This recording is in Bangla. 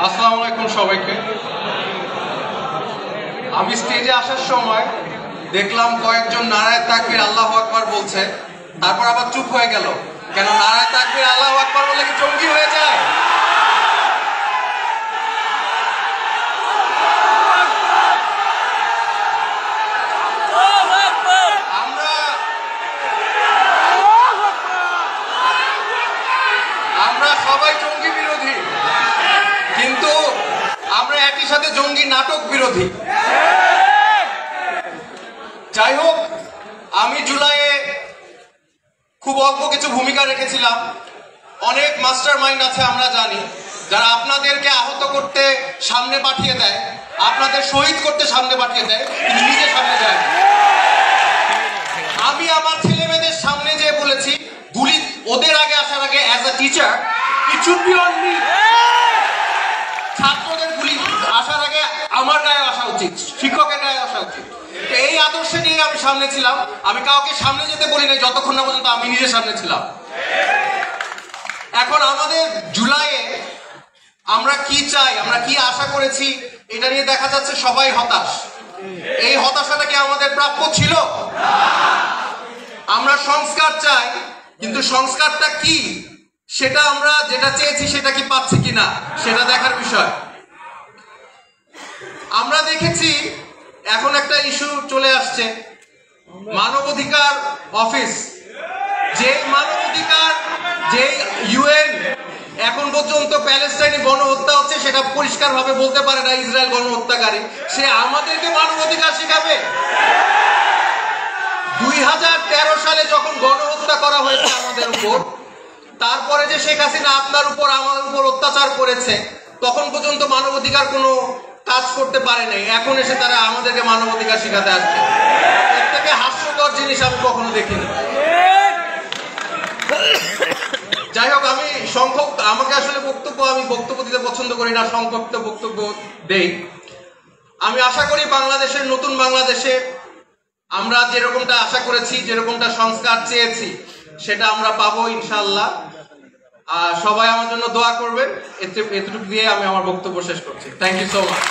আসসালামু আলাইকুম সবাইকে। আমি স্টেজে আসার সময় দেখলাম কয়েকজন নারায়ে তাকবীর আল্লাহু আকবার বলছে, তারপর আবার চুপ হয়ে গেল। কেন নারায়ে তাকবীর আল্লাহু আকবার বলে কি জঙ্গি হয়ে যায়? আমরা সবাই জঙ্গি বিরোধী, কিন্তু আমরা একই সাথে জঙ্গি নাটক বিরোধী। যাই হোক, আমি জুলাইয়ে খুব অল্প কিছু ভূমিকা রেখেছিলাম। অনেক মাস্টার মাইন্ড আছে আমরা জানি, যারা আপনাদেরকে আহত করতে সামনে পাঠিয়ে দেয়, আপনাদের শহীদ করতে সামনে পাঠিয়ে দেয়, কিন্তু নিজে সামনে যায়। আমি আমার ছেলে মেয়েদের সামনে যে বলেছি, গুলি ওদের আগে আসার আগে as a teacher it should be on me. ছাত্রদের গুলি আসার আগে আমার গায়ে আসা উচিত, শিক্ষকের গায়ে আসা উচিত। এই আদর্শে নিয়ে আমি সামনে ছিলাম। আমি কাউকে সামনে যেতে বলি নাই যতক্ষণ না পর্যন্ত আমি নিজে সামনে ছিলাম। এখন আমাদের জুলাইয়ে আমরা কি চাই, আমরা কি আশা করেছি, এটা নিয়ে দেখা যাচ্ছে সবাই হতাশ। এই হতাশাটা কি আমাদের প্রাপ্য ছিল? আমরা সংস্কার চাই, কিন্তু সংস্কারটা কি সেটা আমরা যেটা চেয়েছি সেটা কি পাচ্ছি কিনা সেটা দেখার বিষয়। আমরা দেখেছি এখন একটা ইস্যু চলে আসছে, মানবাধিকার অফিস। যে মানবাধিকার, যে ইউএন এখন পর্যন্ত প্যালেস্টাইনে গণহত্যা হচ্ছে সেটা পরিষ্কার ভাবে বলতে পারে না ইসরায়েল গণহত্যাকারী, সে আমাদেরকে মানবাধিকার শেখাবে? 2013 সালে যখন গণহত্যা করা হয়েছে আমাদের উপর, তারপরে যে শেখ হাসিনা আপনার উপর আমাদের উপর অত্যাচার করেছে, তখন পর্যন্ত মানবাধিকার কোনো কাজ করতে পারে নাই। এখন এসে তারা আমাদেরকে মানবাধিকার শেখাতে আসছে। এর থেকে হাস্যকর জিনিস আমি কখনো দেখিনি। যাই হোক, আমি সংক্ষিপ্ত, আমাকে আসলে আমি বক্তব্য দিতে পছন্দ করি না, সংক্ষিপ্ত বক্তব্য দেই। আমি আশা করি বাংলাদেশের, নতুন বাংলাদেশে আমরা যেরকমটা আশা করেছি, যেরকমটা সংস্কার চেয়েছি, সেটা আমরা পাবো ইনশাআল্লাহ। সবাই আমার জন্য দোয়া করবেন। এতটুকু দিয়ে আমি আমার বক্তব্য শেষ করছি। Thank you so much.